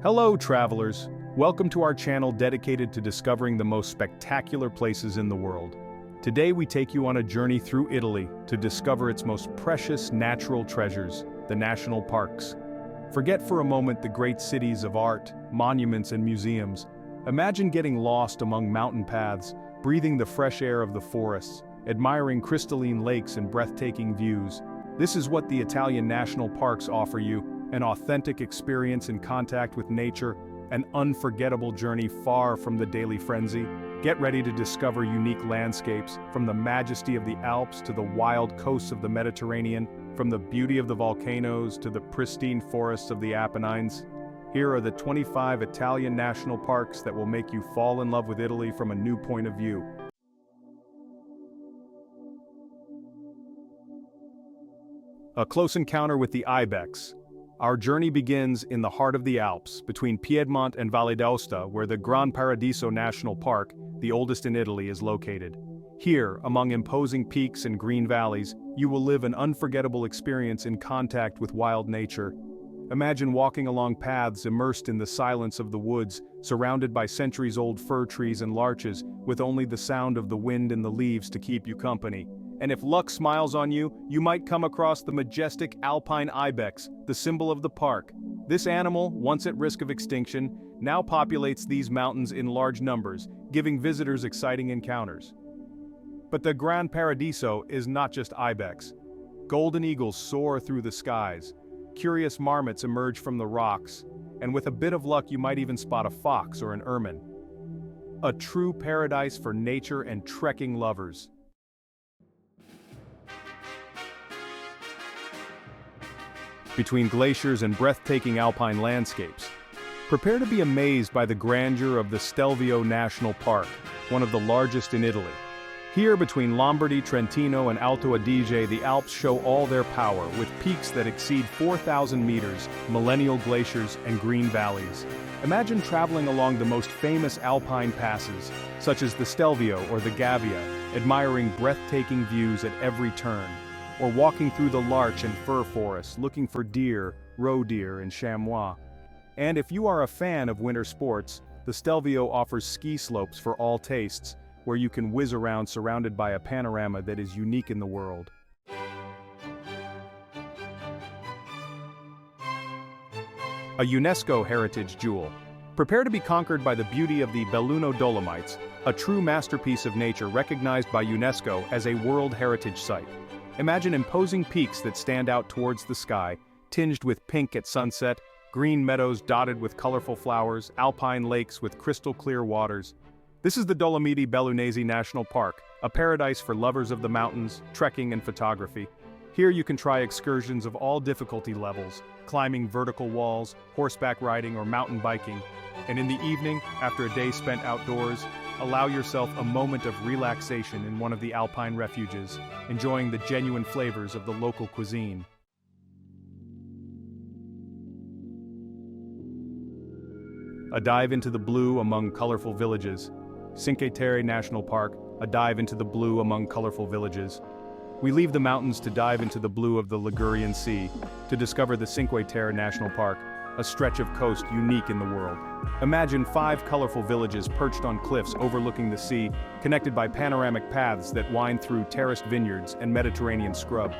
Hello, travelers. Welcome to our channel dedicated to discovering the most spectacular places in the world. Today we take you on a journey through Italy to discover its most precious natural treasures, the national parks. Forget for a moment the great cities of art, monuments and museums. Imagine getting lost among mountain paths, breathing the fresh air of the forests, admiring crystalline lakes and breathtaking views. This is what the Italian national parks offer you, an authentic experience in contact with nature, an unforgettable journey far from the daily frenzy. Get ready to discover unique landscapes, from the majesty of the Alps to the wild coasts of the Mediterranean, from the beauty of the volcanoes to the pristine forests of the Apennines. Here are the 25 Italian national parks that will make you fall in love with Italy from a new point of view. A close encounter with the ibex. Our journey begins in the heart of the Alps, between Piedmont and Valle d'Aosta, where the Gran Paradiso National Park, the oldest in Italy, is located. Here, among imposing peaks and green valleys, you will live an unforgettable experience in contact with wild nature. Imagine walking along paths immersed in the silence of the woods, surrounded by centuries-old fir trees and larches, with only the sound of the wind and the leaves to keep you company. And if luck smiles on you, you might come across the majestic Alpine ibex, the symbol of the park. This animal, once at risk of extinction, now populates these mountains in large numbers, giving visitors exciting encounters. But the Gran Paradiso is not just ibex. Golden eagles soar through the skies, curious marmots emerge from the rocks, and with a bit of luck you might even spot a fox or an ermine. A true paradise for nature and trekking lovers. Between glaciers and breathtaking alpine landscapes, prepare to be amazed by the grandeur of the Stelvio National Park, one of the largest in Italy. Here, between Lombardy, Trentino, and Alto Adige, the Alps show all their power, with peaks that exceed 4,000 meters, millennial glaciers, and green valleys. Imagine traveling along the most famous alpine passes, such as the Stelvio or the Gavia, admiring breathtaking views at every turn, or walking through the larch and fir forests looking for deer, roe deer, and chamois. And if you are a fan of winter sports, the Stelvio offers ski slopes for all tastes, where you can whiz around surrounded by a panorama that is unique in the world. A UNESCO heritage jewel. Prepare to be conquered by the beauty of the Belluno Dolomites, a true masterpiece of nature recognized by UNESCO as a World Heritage Site. Imagine imposing peaks that stand out towards the sky, tinged with pink at sunset, green meadows dotted with colorful flowers, alpine lakes with crystal-clear waters. This is the Dolomiti Bellunesi National Park, a paradise for lovers of the mountains, trekking and photography. Here you can try excursions of all difficulty levels, climbing vertical walls, horseback riding or mountain biking. And in the evening, after a day spent outdoors, allow yourself a moment of relaxation in one of the alpine refuges, enjoying the genuine flavors of the local cuisine. A dive into the blue among colorful villages. Cinque Terre National Park, a dive into the blue among colorful villages. We leave the mountains to dive into the blue of the Ligurian Sea, to discover the Cinque Terre National Park, a stretch of coast unique in the world. Imagine 5 colorful villages perched on cliffs overlooking the sea, connected by panoramic paths that wind through terraced vineyards and Mediterranean scrub.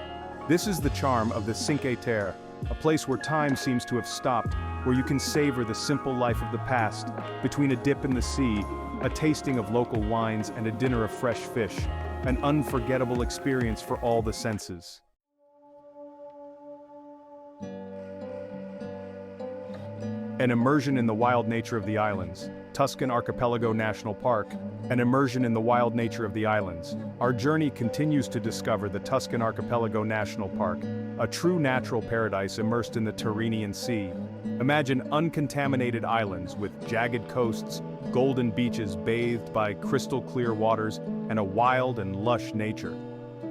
This is the charm of the Cinque Terre, a place where time seems to have stopped, where you can savor the simple life of the past, between a dip in the sea, a tasting of local wines, and a dinner of fresh fish, an unforgettable experience for all the senses. An immersion in the wild nature of the islands. Tuscan-Archipelago National Park, an immersion in the wild nature of the islands. Our journey continues to discover the Tuscan-Archipelago National Park, a true natural paradise immersed in the Tyrrhenian Sea. Imagine uncontaminated islands with jagged coasts, golden beaches bathed by crystal-clear waters, and a wild and lush nature.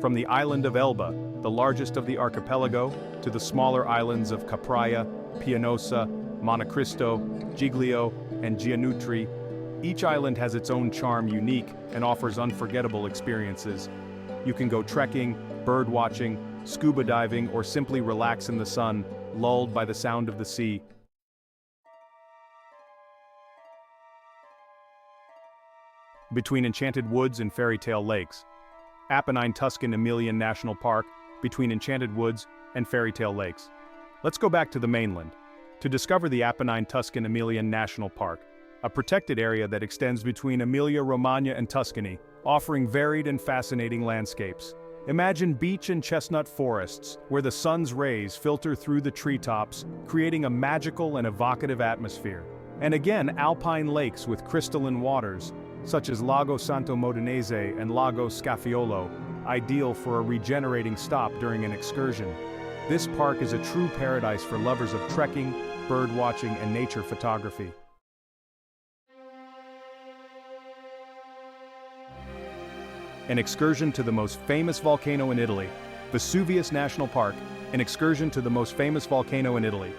From the island of Elba, the largest of the archipelago, to the smaller islands of Capraia, Pianosa, Montecristo, Giglio, and Gianutri, each island has its own charm unique and offers unforgettable experiences. You can go trekking, bird watching, scuba diving, or simply relax in the sun, lulled by the sound of the sea. between enchanted woods and fairy tale lakes. Apennine Tuscan-Emilian National Park, between enchanted woods and fairy tale lakes. Let's go back to the mainland to discover the Apennine Tuscan-Emilian National Park, a protected area that extends between Emilia-Romagna and Tuscany, offering varied and fascinating landscapes. Imagine beech and chestnut forests, where the sun's rays filter through the treetops, creating a magical and evocative atmosphere. And again, alpine lakes with crystalline waters, such as Lago Santo Modenese and Lago Scaffiolo, ideal for a regenerating stop during an excursion. This park is a true paradise for lovers of trekking, birdwatching, and nature photography. An excursion to the most famous volcano in Italy, Vesuvius National Park, an excursion to the most famous volcano in Italy.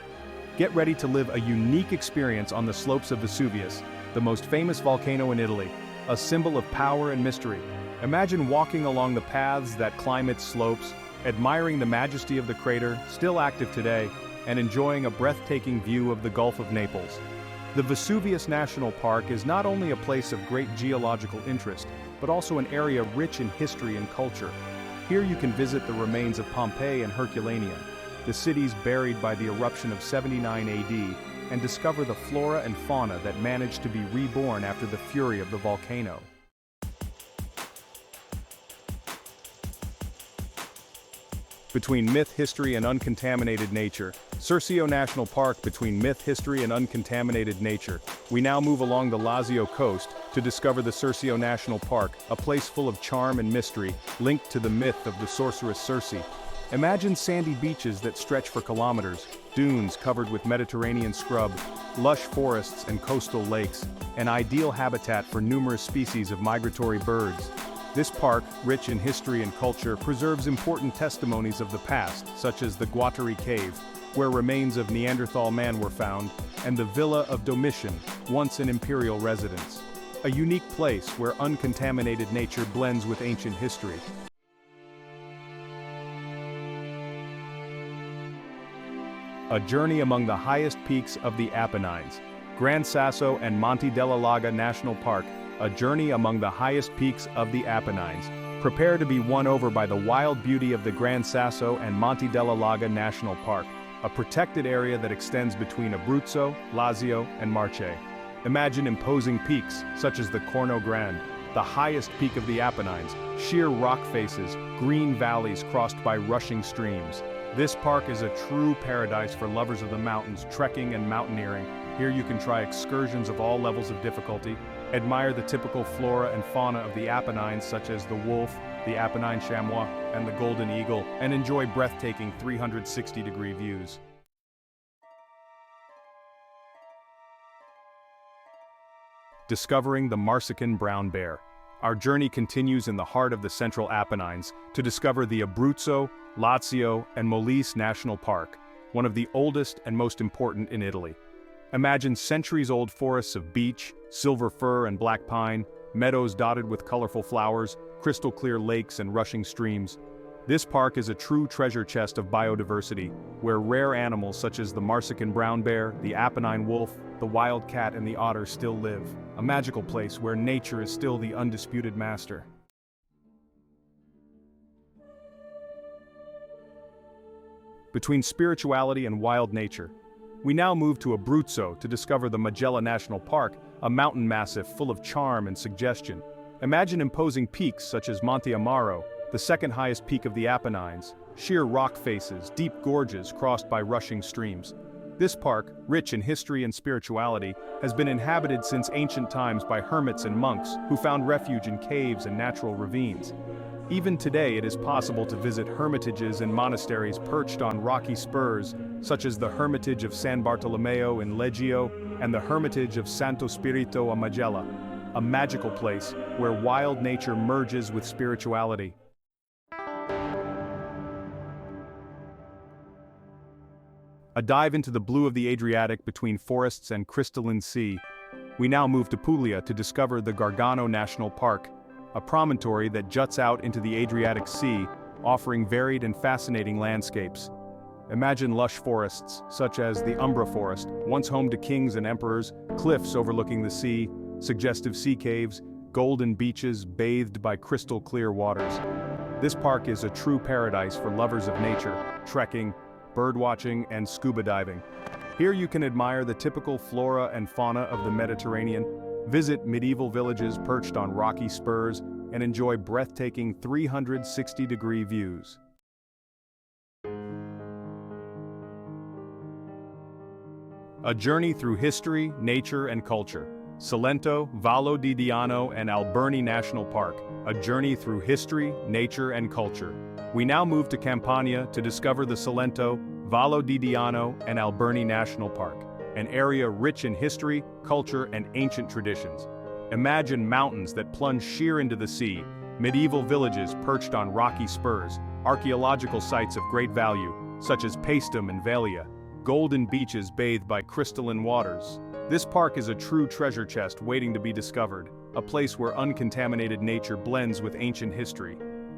Get ready to live a unique experience on the slopes of Vesuvius, the most famous volcano in Italy, a symbol of power and mystery. Imagine walking along the paths that climb its slopes, admiring the majesty of the crater, still active today, and enjoying a breathtaking view of the Gulf of Naples. The Vesuvius National Park is not only a place of great geological interest, but also an area rich in history and culture. Here you can visit the remains of Pompeii and Herculaneum, the cities buried by the eruption of 79 AD, and discover the flora and fauna that managed to be reborn after the fury of the volcano. Between myth, history, and uncontaminated nature. Circeo National Park. Between myth, history, and uncontaminated nature. We now move along the Lazio coast to discover the Circeo National Park, a place full of charm and mystery, linked to the myth of the sorceress Circe. Imagine sandy beaches that stretch for kilometers, dunes covered with Mediterranean scrub, lush forests and coastal lakes, an ideal habitat for numerous species of migratory birds. This park, rich in history and culture, preserves important testimonies of the past, such as the Guattari Cave, where remains of Neanderthal man were found, and the Villa of Domitian, once an imperial residence. A unique place where uncontaminated nature blends with ancient history. A journey among the highest peaks of the Apennines. Gran Sasso and Monti della Laga National Park, a journey among the highest peaks of the Apennines. Prepare to be won over by the wild beauty of the Gran Sasso and Monti della Laga National Park, a protected area that extends between Abruzzo, Lazio, and Marche. Imagine imposing peaks, such as the Corno Grande, the highest peak of the Apennines, sheer rock faces, green valleys crossed by rushing streams. This park is a true paradise for lovers of the mountains, trekking and mountaineering. Here you can try excursions of all levels of difficulty, admire the typical flora and fauna of the Apennines such as the wolf, the Apennine chamois, and the golden eagle, and enjoy breathtaking 360-degree views. Discovering the Marsican brown bear. Our journey continues in the heart of the central Apennines to discover the Abruzzo, Lazio, and Molise National Park, one of the oldest and most important in Italy. Imagine centuries-old forests of beech, silver fir and black pine, meadows dotted with colorful flowers, crystal-clear lakes and rushing streams. This park is a true treasure chest of biodiversity, where rare animals such as the Marsican brown bear, the Apennine wolf, the wild cat and the otter still live. A magical place where nature is still the undisputed master. Between spirituality and wild nature. We now move to Abruzzo to discover the Majella National Park, a mountain massif full of charm and suggestion. Imagine imposing peaks such as Monte Amaro, the second highest peak of the Apennines, sheer rock faces, deep gorges crossed by rushing streams. This park, rich in history and spirituality, has been inhabited since ancient times by hermits and monks who found refuge in caves and natural ravines. Even today it is possible to visit hermitages and monasteries perched on rocky spurs, such as the Hermitage of San Bartolomeo in Leggio and the Hermitage of Santo Spirito a Majella, a magical place where wild nature merges with spirituality. A dive into the blue of the Adriatic between forests and crystalline sea. We now move to Puglia to discover the Gargano National Park, a promontory that juts out into the Adriatic Sea, offering varied and fascinating landscapes. Imagine lush forests, such as the Umbra Forest, once home to kings and emperors, cliffs overlooking the sea, suggestive sea caves, golden beaches bathed by crystal clear waters. This park is a true paradise for lovers of nature, trekking, birdwatching, and scuba diving. Here you can admire the typical flora and fauna of the Mediterranean, visit medieval villages perched on rocky spurs, and enjoy breathtaking 360-degree views. A journey through history, nature, and culture. Cilento, Vallo di Diano, and Alpine National Park. A journey through history, nature, and culture. We now move to Campania to discover the Cilento, Vallo di Diano, and Alpine National Park, an area rich in history, culture, and ancient traditions. Imagine mountains that plunge sheer into the sea, medieval villages perched on rocky spurs, archaeological sites of great value, such as Paestum and Velia, golden beaches bathed by crystalline waters. This park is a true treasure chest waiting to be discovered, a place where uncontaminated nature blends with ancient history.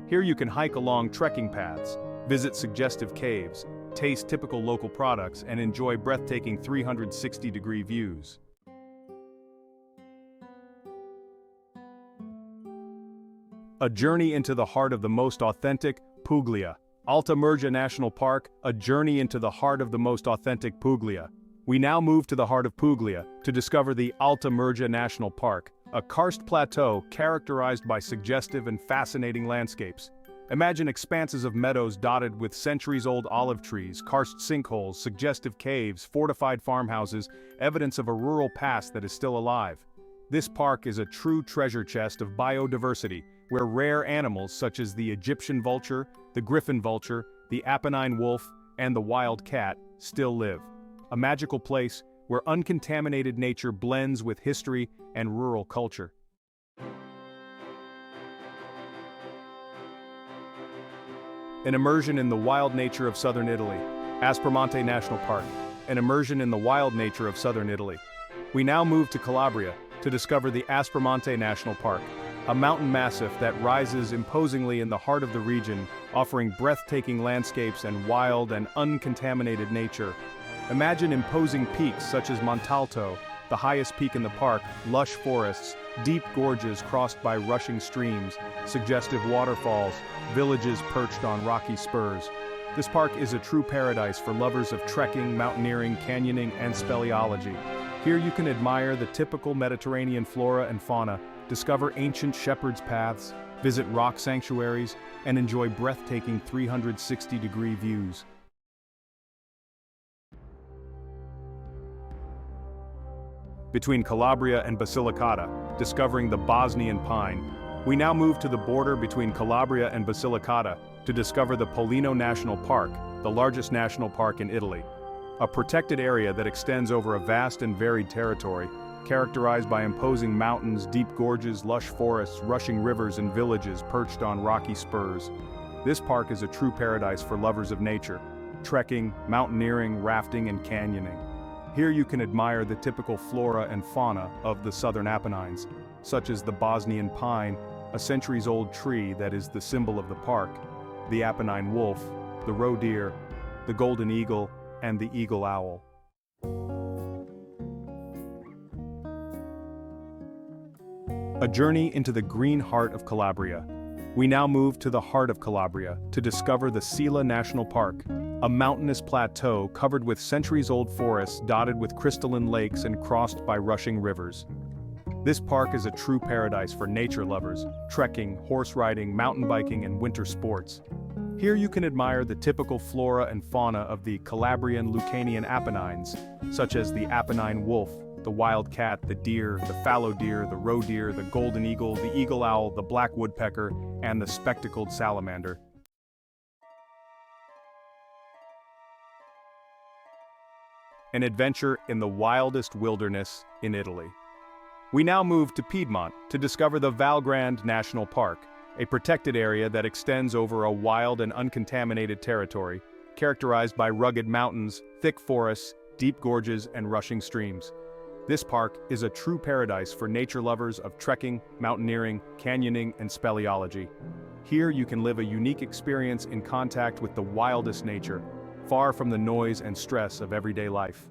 Here you can hike along trekking paths, visit suggestive caves, taste typical local products, and enjoy breathtaking 360-degree views. A journey into the heart of the most authentic Puglia. Alta Murgia National Park, a journey into the heart of the most authentic Puglia. We now move to the heart of Puglia to discover the Alta Murgia National Park, a karst plateau characterized by suggestive and fascinating landscapes. Imagine expanses of meadows dotted with centuries-old olive trees, karst sinkholes, suggestive caves, fortified farmhouses, evidence of a rural past that is still alive. This park is a true treasure chest of biodiversity, where rare animals such as the Egyptian vulture, the griffon vulture, the Apennine wolf, and the wild cat still live. A magical place where uncontaminated nature blends with history and rural culture. An immersion in the wild nature of southern Italy. Aspromonte National Park. An immersion in the wild nature of southern Italy. We now move to Calabria to discover the Aspromonte National Park, a mountain massif that rises imposingly in the heart of the region, offering breathtaking landscapes and wild and uncontaminated nature. Imagine imposing peaks such as Montalto, the highest peak in the park, lush forests, deep gorges crossed by rushing streams, suggestive waterfalls, villages perched on rocky spurs. This park is a true paradise for lovers of trekking, mountaineering, canyoning, and speleology. Here you can admire the typical Mediterranean flora and fauna, discover ancient shepherd's paths, visit rock sanctuaries, and enjoy breathtaking 360-degree views. Between Calabria and Basilicata, discovering the Bosnian pine, we now move to the border between Calabria and Basilicata to discover the Pollino National Park, the largest national park in Italy. A protected area that extends over a vast and varied territory, characterized by imposing mountains, deep gorges, lush forests, rushing rivers, and villages perched on rocky spurs. This park is a true paradise for lovers of nature, trekking, mountaineering, rafting, and canyoning. Here you can admire the typical flora and fauna of the southern Apennines, such as the Bosnian pine, a centuries-old tree that is the symbol of the park, the Apennine wolf, the roe deer, the golden eagle, and the eagle owl. A journey into the green heart of Calabria. We now move to the heart of Calabria to discover the Sila National Park, a mountainous plateau covered with centuries-old forests dotted with crystalline lakes and crossed by rushing rivers. This park is a true paradise for nature lovers, trekking, horse riding, mountain biking, and winter sports. Here you can admire the typical flora and fauna of the Calabrian Lucanian Apennines, such as the Apennine wolf, the wild cat, the deer, the fallow deer, the roe deer, the golden eagle, the eagle owl, the black woodpecker, and the spectacled salamander. An adventure in the wildest wilderness in Italy. We now move to Piedmont to discover the Val Grande National Park, a protected area that extends over a wild and uncontaminated territory, characterized by rugged mountains, thick forests, deep gorges, and rushing streams. This park is a true paradise for nature lovers of trekking, mountaineering, canyoning, and speleology. Here you can live a unique experience in contact with the wildest nature, far from the noise and stress of everyday life.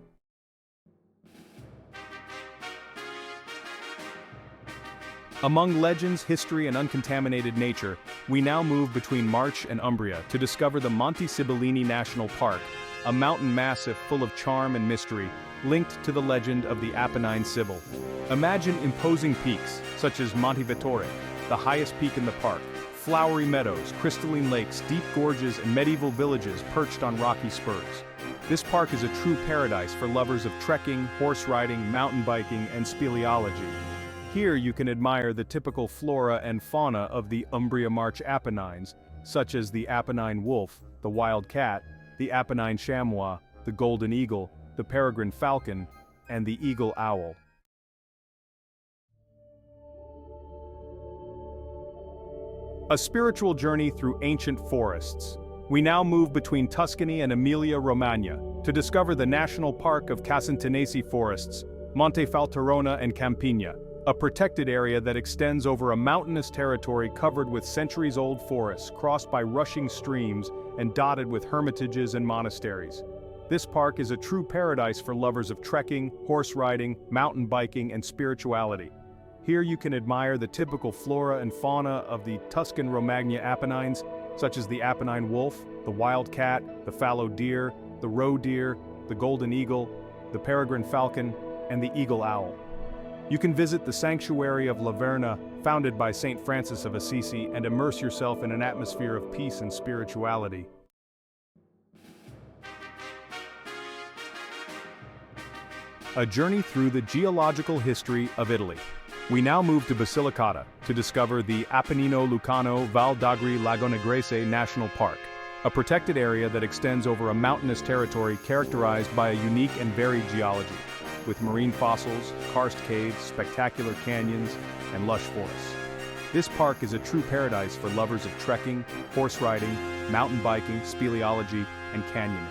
Among legends, history, and uncontaminated nature, we now move between March and Umbria to discover the Monti National Park, a mountain massif full of charm and mystery, linked to the legend of the Apennine Sibyl. Imagine imposing peaks, such as Monte Vittore, the highest peak in the park, flowery meadows, crystalline lakes, deep gorges, and medieval villages perched on rocky spurs. This park is a true paradise for lovers of trekking, horse riding, mountain biking, and speleology. Here you can admire the typical flora and fauna of the Umbria March Apennines, such as the Apennine wolf, the wild cat, the Apennine chamois, the golden eagle, the peregrine falcon, and the eagle owl. A spiritual journey through ancient forests. We now move between Tuscany and Emilia-Romagna to discover the national park of Casantanesi forests, Monte Falterona and Campigna, a protected area that extends over a mountainous territory covered with centuries-old forests crossed by rushing streams and dotted with hermitages and monasteries. This park is a true paradise for lovers of trekking, horse riding, mountain biking, and spirituality. Here you can admire the typical flora and fauna of the Tuscan-Romagna Apennines, such as the Apennine wolf, the wild cat, the fallow deer, the roe deer, the golden eagle, the peregrine falcon, and the eagle owl. You can visit the sanctuary of La Verna, founded by Saint Francis of Assisi, and immerse yourself in an atmosphere of peace and spirituality. A journey through the geological history of Italy. We now move to Basilicata to discover the Appennino Lucano Val d'Agri Lagonegrese National Park, a protected area that extends over a mountainous territory characterized by a unique and varied geology, with marine fossils, karst caves, spectacular canyons, and lush forests. This park is a true paradise for lovers of trekking, horse riding, mountain biking, speleology, and canyoning.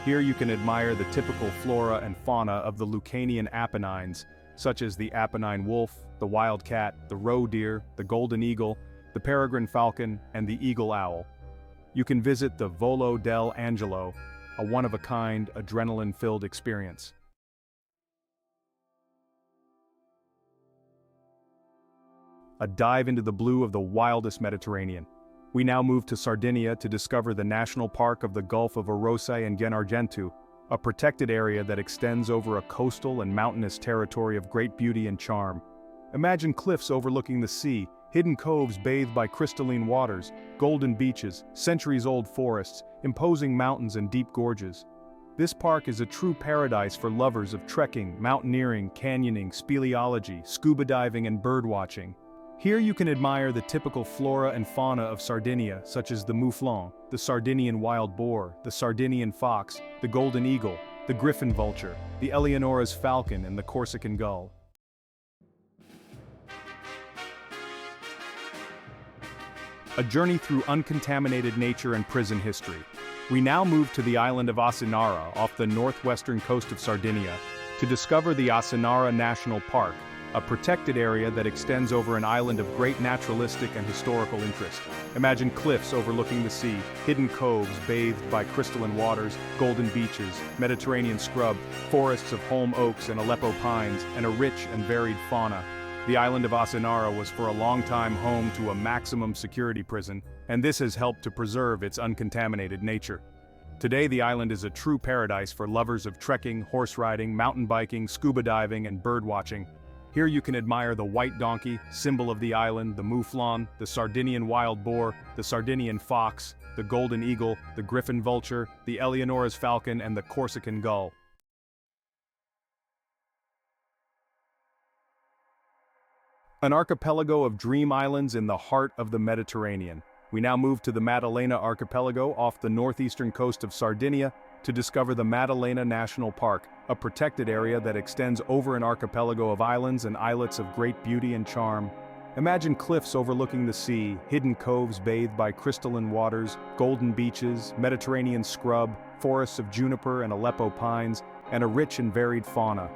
Here you can admire the typical flora and fauna of the Lucanian Apennines, such as the Apennine wolf, the wild cat, the roe deer, the golden eagle, the peregrine falcon, and the eagle owl. You can visit the Volo dell'Angelo, a one-of-a-kind, adrenaline-filled experience. A dive into the blue of the wildest Mediterranean. We now move to Sardinia to discover the national park of the Gulf of Arosai and Gennargentu, a protected area that extends over a coastal and mountainous territory of great beauty and charm. Imagine cliffs overlooking the sea, hidden coves bathed by crystalline waters, golden beaches, centuries-old forests, imposing mountains and deep gorges. This park is a true paradise for lovers of trekking, mountaineering, canyoning, speleology, scuba diving, and birdwatching. Here you can admire the typical flora and fauna of Sardinia, such as the mouflon, the Sardinian wild boar, the Sardinian fox, the golden eagle, the griffin vulture, the Eleonora's falcon, and the Corsican gull. A journey through uncontaminated nature and prison history. We now move to the island of Asinara off the northwestern coast of Sardinia to discover the Asinara National Park, a protected area that extends over an island of great naturalistic and historical interest. Imagine cliffs overlooking the sea, hidden coves bathed by crystalline waters, golden beaches, Mediterranean scrub, forests of holm oaks and Aleppo pines, and a rich and varied fauna. The island of Asinara was for a long time home to a maximum security prison, and this has helped to preserve its uncontaminated nature. Today the island is a true paradise for lovers of trekking, horse riding, mountain biking, scuba diving, and birdwatching. Here you can admire the white donkey, symbol of the island, the mouflon, the Sardinian wild boar, the Sardinian fox, the golden eagle, the griffin vulture, the Eleonora's falcon, and the Corsican gull. An archipelago of dream islands in the heart of the Mediterranean. We now move to the Maddalena Archipelago off the northeastern coast of Sardinia to discover the Maddalena National Park, a protected area that extends over an archipelago of islands and islets of great beauty and charm. Imagine cliffs overlooking the sea, hidden coves bathed by crystalline waters, golden beaches, Mediterranean scrub, forests of juniper and Aleppo pines, and a rich and varied fauna.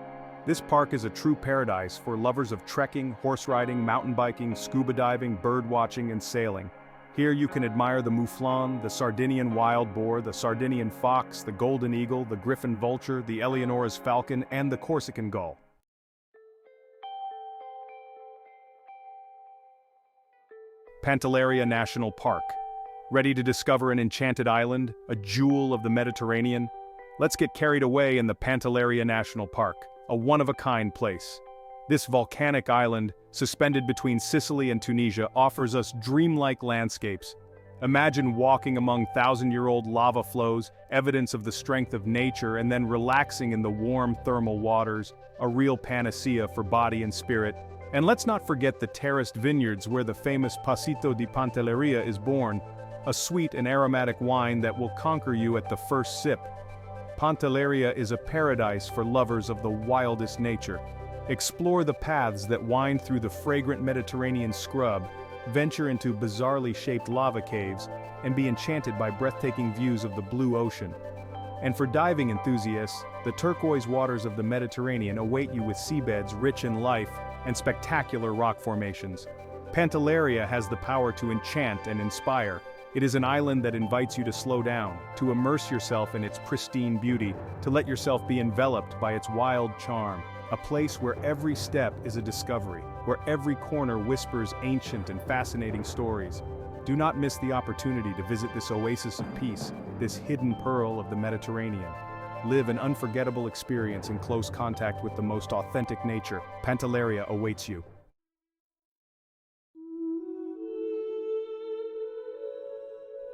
This park is a true paradise for lovers of trekking, horse riding, mountain biking, scuba diving, bird watching, and sailing. Here you can admire the mouflon, the Sardinian wild boar, the Sardinian fox, the golden eagle, the griffin vulture, the Eleonora's falcon, and the Corsican gull. Pantelleria National Park. Ready to discover an enchanted island, a jewel of the Mediterranean? Let's get carried away in the Pantelleria National Park, a one-of-a-kind place. This volcanic island, suspended between Sicily and Tunisia, offers us dreamlike landscapes. Imagine walking among thousand-year-old lava flows, evidence of the strength of nature, and then relaxing in the warm thermal waters, a real panacea for body and spirit. And let's not forget the terraced vineyards where the famous Passito di Pantelleria is born, a sweet and aromatic wine that will conquer you at the first sip. Pantelleria is a paradise for lovers of the wildest nature. Explore the paths that wind through the fragrant Mediterranean scrub, venture into bizarrely shaped lava caves, and be enchanted by breathtaking views of the blue ocean. And for diving enthusiasts, the turquoise waters of the Mediterranean await you with seabeds rich in life and spectacular rock formations. Pantelleria has the power to enchant and inspire. It is an island that invites you to slow down, to immerse yourself in its pristine beauty, to let yourself be enveloped by its wild charm. A place where every step is a discovery, where every corner whispers ancient and fascinating stories. Do not miss the opportunity to visit this oasis of peace, this hidden pearl of the Mediterranean. Live an unforgettable experience in close contact with the most authentic nature. Pantelleria awaits you.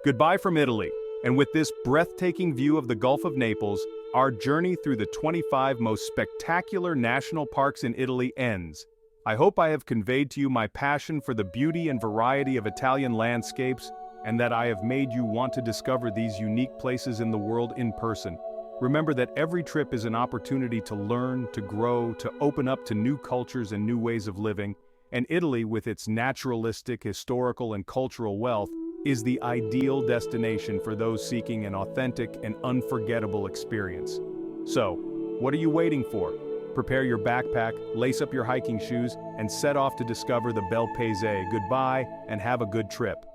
Goodbye from Italy, and with this breathtaking view of the Gulf of Naples, our journey through the 25 most spectacular national parks in Italy ends. I hope I have conveyed to you my passion for the beauty and variety of Italian landscapes, and that I have made you want to discover these unique places in the world in person. Remember that every trip is an opportunity to learn, to grow, to open up to new cultures and new ways of living, and Italy, with its naturalistic, historical, and cultural wealth, is the ideal destination for those seeking an authentic and unforgettable experience. So, what are you waiting for? Prepare your backpack, lace up your hiking shoes, and set off to discover the Bel Paese. Goodbye, and have a good trip.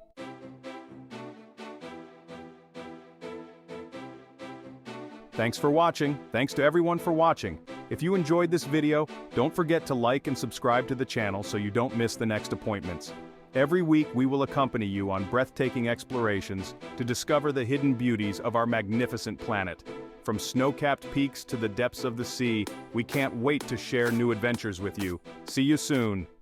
Thanks for watching. Thanks to everyone for watching. If you enjoyed this video, don't forget to like and subscribe to the channel so you don't miss the next appointments. Every week we will accompany you on breathtaking explorations to discover the hidden beauties of our magnificent planet. From snow-capped peaks to the depths of the sea, we can't wait to share new adventures with you. See you soon.